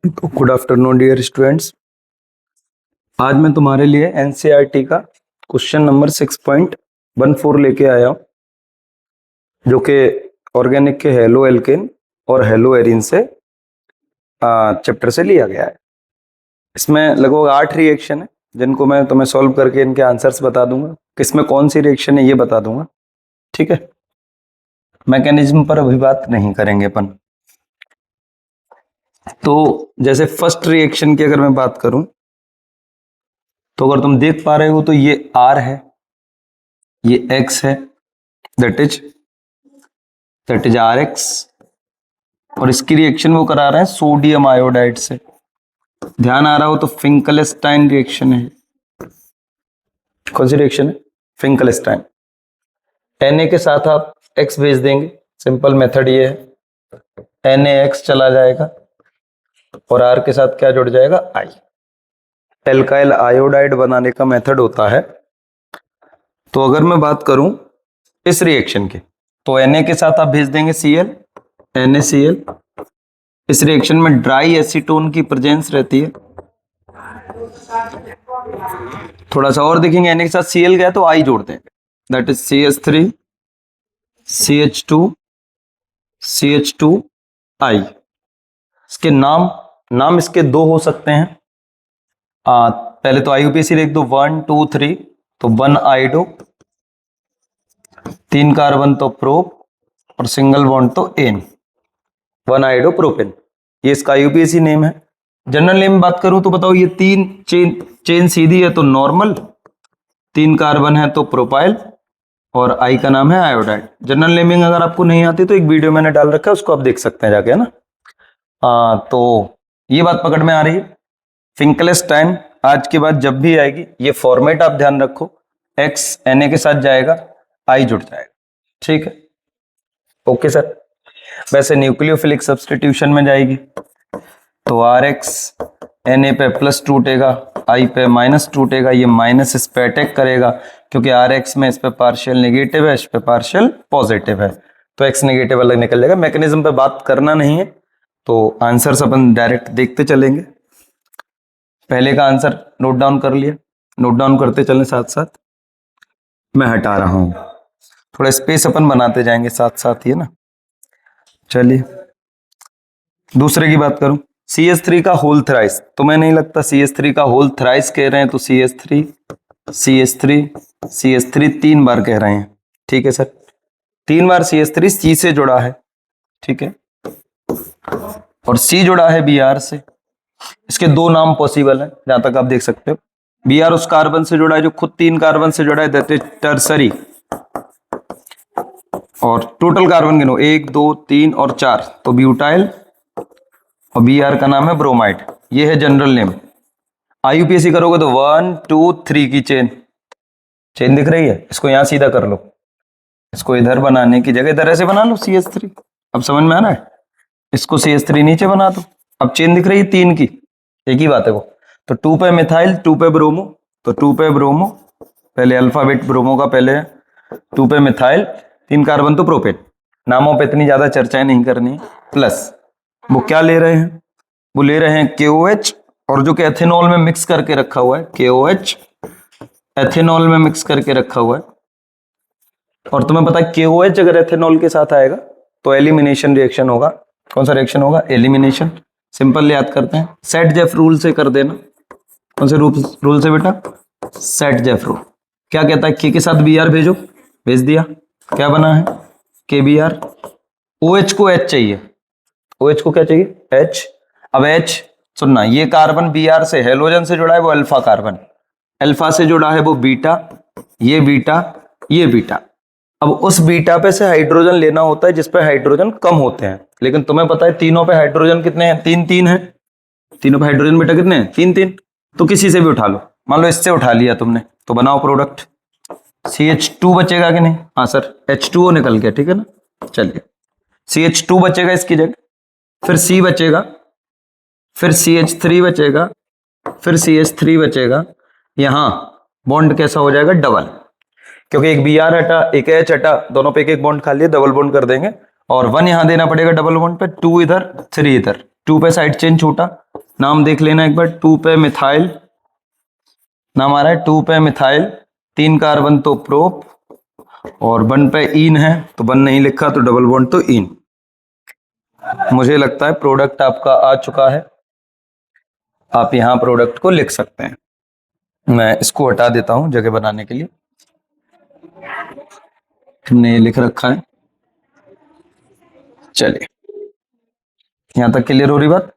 Good afternoon dear students. आज मैं तुम्हारे लिए एनसीईआरटी का क्वेश्चन नंबर 6.14 लेके आया हूं, जो कि ऑर्गेनिक के हेलो एल्केन और हेलो एरिन से चैप्टर से लिया गया है। इसमें लगभग 8 रिएक्शन है, जिनको मैं तुम्हें सॉल्व करके इनके आंसर्स बता दूंगा। किसमें कौन सी रिएक्शन है ये बता दूंगा, ठीक है। मैकेनिज्म पर अभी बात नहीं करेंगे अपन। तो जैसे फर्स्ट रिएक्शन की अगर मैं बात करूं, तो अगर तुम देख पा रहे हो तो ये R है, ये X है, दैट इज RX, और इसकी रिएक्शन वो करा रहे हैं सोडियम आयोडाइड से। ध्यान आ रहा हो तो फिंकलस्टाइन रिएक्शन है। कौन सी रिएक्शन है? फिंकलस्टाइन। Na के साथ आप X भेज देंगे, सिंपल मेथड ये है, NaX चला जाएगा और R के साथ क्या जुड़ जाएगा? I। एल्काइल आयोडाइड बनाने का मेथड होता है। तो अगर मैं बात करूं इस रिएक्शन के, तो Na के साथ आप भेज देंगे Cl, NaCl। इस रिएक्शन में ड्राई एसीटोन की प्रेजेंस रहती है। थोड़ा सा और देखेंगे, Na के साथ Cl गया तो I जोड़ते हैं, that is CH3 CH2 CH2I। इसके नाम इसके दो हो सकते हैं। पहले तो IUPAC लिख दो, 1 2 3, तो 1 आइडो, 3 कार्बन तो प्रोप और सिंगल बॉन्ड तो एन, 1 आइडो प्रोपेन। ये इसका IUPAC नेम है। जनरल नेम बात करूं तो बताओ, ये 3 चेन सीधी है तो नॉर्मल, 3 कार्बन है तो प्रोपाइल और I का नाम है आयोडाइड। जनरल नेमिंग अगर आपको नहीं आती तो एक वीडियो मैंने डाल रखा है, उसको आप देख सकते हैं जाके, है ना। तो ये बात पकड़ में आ रही है। फिंकलस्टाइन आज के बाद जब भी आएगी, ये फॉर्मेट आप ध्यान रखो, X Na के साथ जाएगा, I जुड़ जाएगा, ठीक है। Okay sir. वैसे न्यूक्लियोफिलिक सब्स्टिट्यूशन में जाएगी तो RX Na पे प्लस टूटेगा, I पे माइनस टूटेगा, ये माइनस इस पे अटैक करेगा, क्योंकि RX में इस पे पार्शियल नेगेटिव है, इस पे पार्शियल पॉजिटिव है, तो X नेगेटिव अलग निकल जाएगा। मैकेनिज्म पे बात करना नहीं है, तो आंसर्स अपन डायरेक्ट देखते चलेंगे। पहले का आंसर नोट डाउन कर लिया, नोट डाउन करते चलें साथ साथ। मैं हटा रहा हूं, थोड़ा स्पेस अपन बनाते जाएंगे साथ साथ, ही है ना। चलिए दूसरे की बात करूं, CH3 का होल थ्राइस। तुम्हें नहीं लगता CH3 का होल थ्राइस कह रहे हैं तो CH3 CH3 CH3 3 बार कह रहे हैं, ठीक है सर। 3 बार CH3 C से जुड़ा है, ठीक है, और C जुड़ा है Br से। इसके दो नाम पॉसिबल है जहां तक आप देख सकते हो। Br उस कार्बन से जुड़ा है जो खुद 3 कार्बन से जुड़ा है, दैट इज टर्सरी। और टोटल कार्बन गिनो, 1 2 3 और 4, तो ब्यूटाइल, और Br का नाम है ब्रोमाइड। ये है जनरल नेम। IUPAC करोगे तो 1 2 3 की चेन दिख रही है, इसको यहां सीधा कर लो, इसको इधर बनाने की जगह इधर ऐसे बना लो CH3। अब समझ में आ रहा है? इसको CH3 नीचे बना दो। अब चेन दिख रही है 3 की, एक ही बात है वो। तो 2 पे मिथाइल, 2 पे ब्रोमो, तो 2 पे ब्रोमो, पहले अल्फाबेट ब्रोमो का पहले है, 2 पे मिथाइल, 3 कार्बन तो प्रोपेन। नामों पे इतनी ज्यादा चर्चाएं नहीं करनी। प्लस वो क्या ले रहे हैं? वो ले रहे हैं KOH, और जो कि एथेनॉल में मिक्स करके रखा हुआ है, KOH एथेनॉल में मिक्स करके रखा हुआ है। और तुम्हें पता है KOH अगर एथेनॉल के साथ आएगा तो एलिमिनेशन रिएक्शन होगा। कौन सा रिएक्शन होगा? एलिमिनेशन। सिंपल याद करते हैं, सेट जेफ रूल से कर देना। कौन से रूल से बेटा? Set Jeff rule. क्या कहता है? के साथ Br भेजो, भेज दिया, क्या बना है? KBr। OH को H चाहिए, OH को क्या चाहिए? H। अब H सुनना, ये कार्बन Br से हेलोजन से जुड़ा है, वो अल्फा कार्बन, अल्फा से जुड़ा है वो बीटा, ये बीटा, ये बीटा। अब उस बीटा पे से हाइड्रोजन लेना होता है जिस पे हाइड्रोजन कम होते हैं, लेकिन तुम्हें पता है तीनों पे हाइड्रोजन कितने हैं? 3 3 है। तीनों पे हाइड्रोजन बेटा कितने हैं? 3 3। तो किसी से भी उठा लो, मान लो इससे उठा लिया तुमने, तो बनाओ प्रोडक्ट। CH2 बचेगा कि नहीं? हाँ सर, H2O निकल गया, ठीक है ना। चलिए CH2 बचेगा इसकी जगह, फिर C बचेगा, फिर CH3 बचेगा, फिर CH3 बचेगा। यहां बॉन्ड कैसा हो जाएगा? डबल, क्योंकि एक Br हटा, एक H हटा, दोनों पे एक एक बॉन्ड खा लिए, डबल बॉन्ड कर देंगे। और 1 यहां देना पड़ेगा डबल बॉन्ड पे, 2 इधर, 3 इधर, 2 पे साइड चेन छोटा, नाम देख लेना एक बार, 2 पे मिथाइल नाम आ रहा है, 2 पे मिथाइल, 3 कार्बन तो प्रोप, और 1 पे इन है तो 1 नहीं लिखा तो डबल बॉन्ड तो इन। मुझे लगता है प्रोडक्ट आपका आ चुका है, आप यहां प्रोडक्ट को लिख सकते हैं। मैं इसको हटा देता हूं जगह बनाने के लिए। हमने लिख रखा है, चलिए यहां तक क्लियर हो रही बात।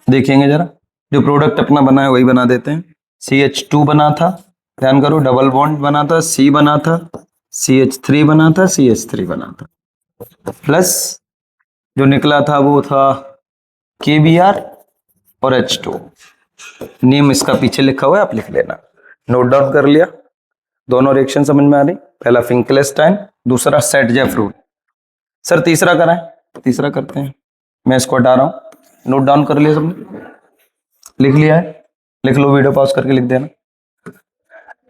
देखेंगे जरा, जो प्रोडक्ट अपना बना है वही बना देते हैं। CH2 बना था, ध्यान करो, डबल बॉन्ड बना था, C बना था, CH3 बना था, CH3 बना था, प्लस जो निकला था वो था KBr और H2। नेम इसका पीछे लिखा हुआ है, आप लिख लेना। नोट डाउन कर लिया? दोनों रिएक्शन समझ में आ रही? पहला फिंकलेस्टाइन, दूसरा सेटजेफ रूल। सर तीसरा कराएं? तीसरा करते हैं, मैं इसको हटा रहा हूं। नोट डाउन कर लिया सबने? लिख लिया है? लिख लो, वीडियो पॉज करके लिख देना।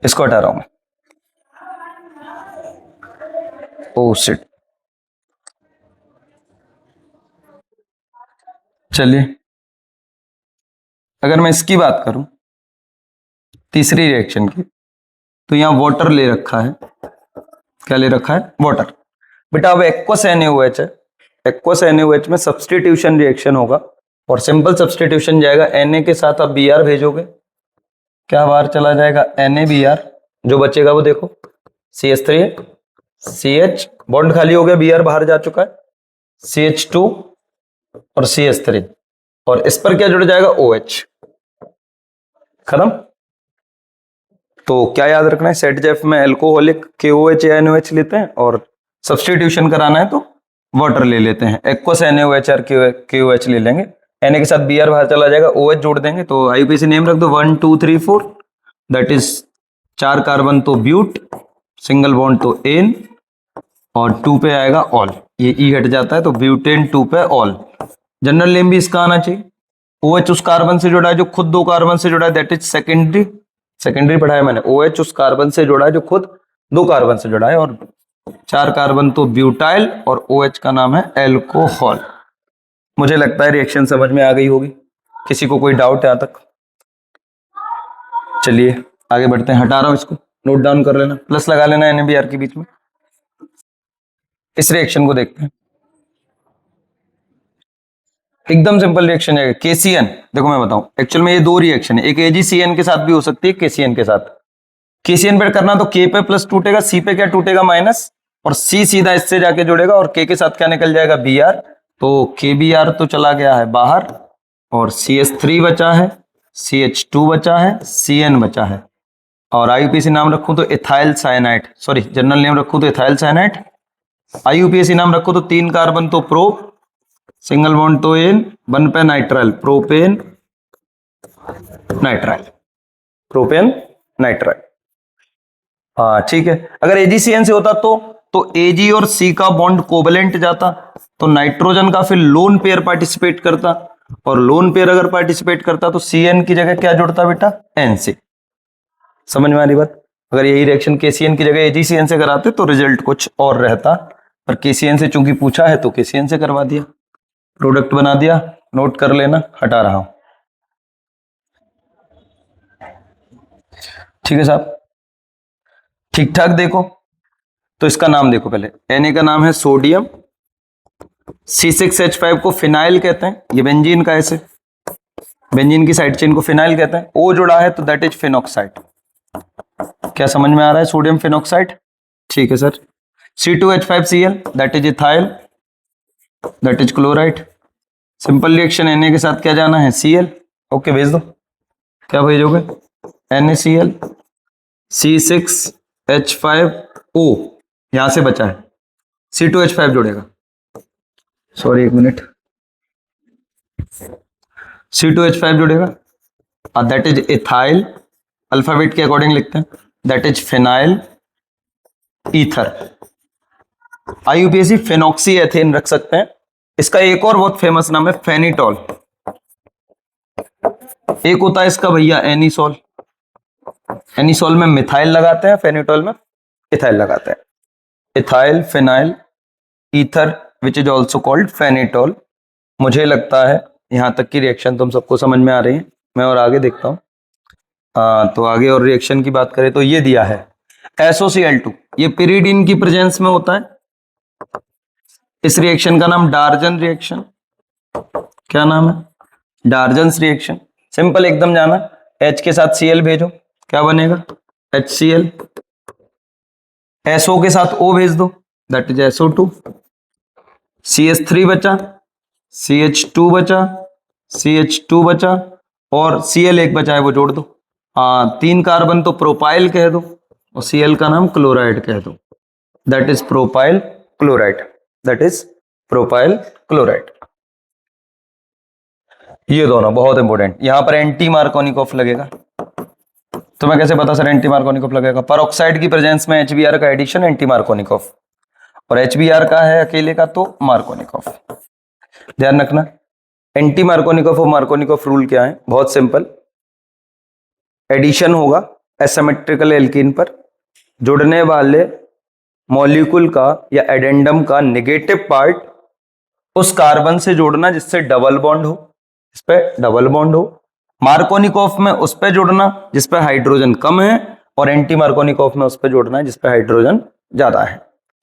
इसको हटा रहा हूं मैं। ओह शिट, चलिए अगर मैं इसकी बात करूं तीसरी रिएक्शन की, तो यहां वाटर ले रखा है। क्या ले रखा है? वाटर। बेटा अब एक्वस NaOH है, एक्वस NaOH में सब्सटीट्यूशन रिएक्शन होगा, और सिंपल सब्सटीट्यूशन जाएगा, Na के साथ आप Br भेजोगे, क्या बाहर चला जाएगा? NaBr, जो बचेगा वो देखो CH3 CH, बॉन्ड खाली हो गया, Br बाहर जा चुका है, CH2 और CH3, और इस पर क्या जुड़ जाएगा? OH। खत्म। तो क्या याद रखना है? सेटजेफ में अल्कोहलिक KOH या NOH लेते हैं, और सब्सटीट्यूशन कराना है तो वाटर ले लेते हैं। एक्वस NaOH और KOH ले लेंगे, Na के साथ Br बाहर चला जाएगा, OH जोड़ देंगे, तो IUPAC नेम रख दो 1 2 3 4, दैट इज 4 कार्बन तो ब्यूट, सिंगल बॉन्ड तो एन, और 2 पे आएगा ऑल, ये E हट जाता है तो ब्यूटेन 2 पे ऑल। जनरल नेम भी इसका आना चाहिए। OH उस कार्बन से जुड़ा है जो खुद 2 कार्बन से जुड़ा है, दैट इज सेकेंडरी। सेकेंडरी पढ़ाया मैंने। OH उस कार्बन से जुड़ा है जो खुद 2 कार्बन से जुड़ा है, और 4 कार्बन तो ब्यूटाइल, और OH का नाम है एल्कोहल। मुझे लगता है रिएक्शन समझ में आ गई होगी। किसी को कोई डाउट है यहां तक? चलिए आगे बढ़ते हैं, हटा रहा हूं इसको, नोट डाउन कर लेना, प्लस लगा लेना NaBr के बीच में। इस रिएक्शन को देखते हैं, एकदम सिंपल रिएक्शन है। KCN, देखो मैं बताऊं, एक्चुअल में ये 2 रिएक्शन है, एक AgCN के साथ भी हो सकती है, KCN के साथ। KCN पे करना तो K पे प्लस टूटेगा, C पे क्या टूटेगा? माइनस, और C सीधा इससे जाके जुड़ेगा, और K के साथ क्या निकल जाएगा? Br, तो KBr तो चला गया है बाहर, और CH3 बचा है, CH2 बचा है, CN बचा है, और IUPAC नाम रखूं तो ethyl cyanide, sorry general name रखूं तो इथाइल साइनाइड। IUPAC नाम रखो तो 3 कार्बन तो प्रोप, सिंगल बॉन्ड तो एन, 1 पे nitrile, propane nitrile, propane nitrile. हाँ ठीक है। अगर AgCN से होता तो Ag और C का बॉन्ड कोवेलेंट जाता, तो नाइट्रोजन का फिर लोन पेयर पार्टिसिपेट करता, और लोन पेयर अगर पार्टिसिपेट करता तो CN की जगह क्या जुड़ता बेटा? NC। समझ में आ रही बात? अगर यही रिएक्शन KCN की जगह AgCN से कराते तो रिजल्ट कुछ और रहता, पर KCN से चूंकि पूछा है तो KCN से करवा दिया, प्रोडक्ट बना दिया। नोट कर लेना, हटा रहा हूं। ठीक है साहब, ठीक ठाक। देखो तो इसका नाम देखो, पहले Na का नाम है सोडियम, C6H5 को फिनाइल कहते हैं, ये बेंजीन का, ऐसे बेंजीन की साइड चेन को फिनाइल कहते हैं। O जुड़ा है तो दैट इज फिनॉक्साइड। क्या समझ में आ रहा है? Sodium phenoxide. ठीक है sir. C2H5Cl that is ethyl, that is chloride. Simple reaction Na के साथ क्या जाना है? Cl। ओके भेज दो। क्या भेजोगे? NaCl, C6H5O, यहां से बचा है C2H5 जुड़ेगा, सॉरी एक मिनट, C2H5 जुड़ेगा, दैट इज इथाइल, अल्फाबेट के अकॉर्डिंग लिखते हैं, that is phenyl ether. IUPAC phenoxy ethane रख सकते हैं। इसका एक और बहुत फेमस नाम है फेनिटॉल। एक होता है इसका भैया एनिसोल, एनिसोल में मिथाइल लगाते हैं, फेनिटॉल में इथाइल लगाते हैं। Ethyl phenyl ether which is also called phenetole. मुझे लगता है यहाँ तक की रिएक्शन तुम सबको समझ में आ रही है। मैं और आगे देखता हूँ। तो आगे और रिएक्शन की बात करें तो ये दिया है SOCl2, ये पिरिडीन की प्रेजेंस में होता है। इस रिएक्शन का नाम डार्जन रिएक्शन। क्या नाम है? डार्जन्स रिएक्शन। सिंपल एकदम जाना, H के साथ Cl भेजो, क्या बनेगा? HCl। SO के साथ O भेज दो, दैट इज SO2। CH3 बचा, CH2 बचा, CH2 बचा और Cl एक बचा है, वो जोड़ दो। 3 कार्बन तो प्रोपाइल कह दो और Cl का नाम क्लोराइड कह दो, that is propyl chloride. That is propyl chloride. ये दोनों बहुत इंपॉर्टेंट। यहां पर एंटी मार्कोनिकॉफ लगेगा। तो मैं कैसे पता सर एंटी मार्कोनिकॉफ लगेगा? परऑक्साइड की प्रेजेंस में HBr का एडिशन एंटी मार्कोनिकॉफ, और HBr का है अकेले का तो मार्कोनिकॉफ। ध्यान रखना, एंटी मार्कोनिकॉफ और मार्कोनिकॉफ रूल क्या है? बहुत सिंपल। एडिशन होगा एसिमेट्रिकल एल्कीन पर, जुड़ने वाले मॉलिक्यूल का या एडेंडम का नेगेटिव पार्ट उस कार्बन से जोड़ना जिससे डबल बॉन्ड हो, इस पे डबल बॉन्ड हो। मार्कोनिकॉफ में उस पे जोड़ना जिस पे हाइड्रोजन कम है, और एंटी मार्कोनिकॉफ में उस पे जोड़ना है जिस पे हाइड्रोजन ज्यादा है।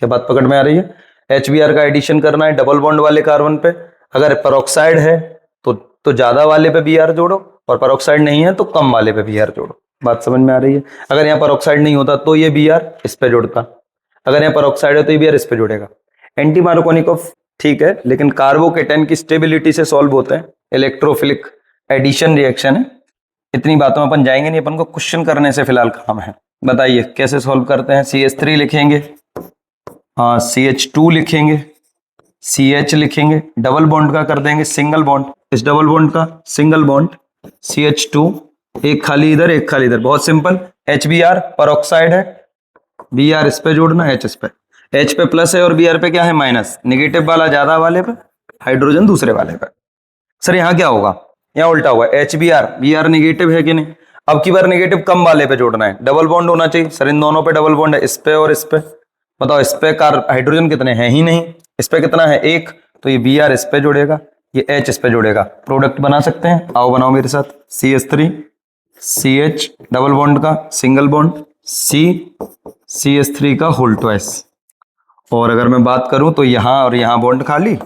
क्या बात पकड़ में आ रही है? HBr का एडिशन करना है डबल बॉन्ड वाले कार्बन पे। अगर पेरोक्साइड है तो ज्यादा वाले पे Br जोड़ो, और पेरोक्साइड नहीं है तो कम वाले पे Br जोड़ो। बात समझ में आ रही है? अगर यहाँ पेरोक्साइड नहीं होता तो ये Br इस पे जोड़ता, अगर यहाँ पेरोक्साइड है तो ये Br इस पे जोड़ेगा। एंटी मार्कोनिकॉफ ठीक है, लेकिन कार्बोकेटन की स्टेबिलिटी से सॉल्व होते हैं। इलेक्ट्रोफिलिक एडिशन रिएक्शन है। इतनी बातों में अपन जाएंगे नहीं, अपन को क्वेश्चन करने से फिलहाल काम है। बताइए कैसे सॉल्व करते हैं? CH3 लिखेंगे, CH2 लिखेंगे, CH लिखेंगे, डबल बॉन्ड का कर देंगे सिंगल बॉन्ड, इस डबल बॉन्ड का सिंगल बॉन्ड, CH2, एक खाली इधर एक खाली इधर, बहुत सिंपल। HBr परऑक्साइड है, Br इस पे जोड़ना, H इस पे, H पे प्लस है और Br पे क्या है? माइनस। नेगेटिव वाला ज्यादा वाले पे, हाइड्रोजन दूसरे वाले पे। सर यहाँ क्या होगा? यहाँ उल्टा होगा, HBr, Br नेगेटिव है कि नहीं? अब की बार नेगेटिव कम वाले पे जोड़ना है, डबल बॉन्ड होना चाहिए। सर इन दोनों पे डबल बॉन्ड है, इस पे और इस पे। बताओ इस पे हाइड्रोजन कितने हैं? ही नहीं। इस पे कितना है? एक। तो ये Br इस पे जोड़ेगा, ये H इस पे जोड़ेगा। प्रोडक्ट बना सकते हैं, आओ बनाओ मेरे साथ। CH3 CH डबल बॉन्ड का सिंगल बॉन्ड, CH3 का होल ट्वाइस। और अगर मैं बात करूं तो यहां और यहां बॉन्ड खाली,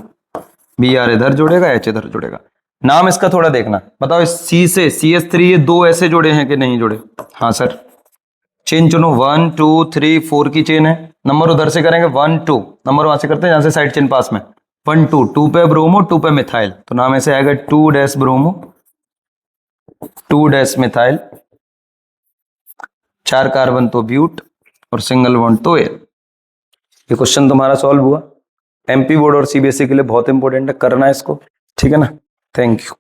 Br इधर जुड़ेगा, H इधर जुड़ेगा। नाम इसका थोड़ा देखना। बताओ इस C से CH3 ये दो ऐसे जुड़े हैं कि नहीं जुड़े? हाँ सर। चेन चुनो, 1 2 3 4 की चेन है। नंबर उधर से करेंगे 1 2, नंबर वहां से करते हैं जहां से साइड चेन पास में। 1 2, 2 पे ब्रोमो 2 पे मिथाइल, तो नाम ऐसे आएगा 2 dash bromo 2 dash methyl. 4 carbon तो ब्यूट और सिंगल बॉन्ड तो एल। ये क्वेश्चन तुम्हारा सॉल्व हुआ। MP बोर्ड और CBSE के लिए बहुत इंपॉर्टेंट है, करना है इसको, ठीक है ना? Thank you.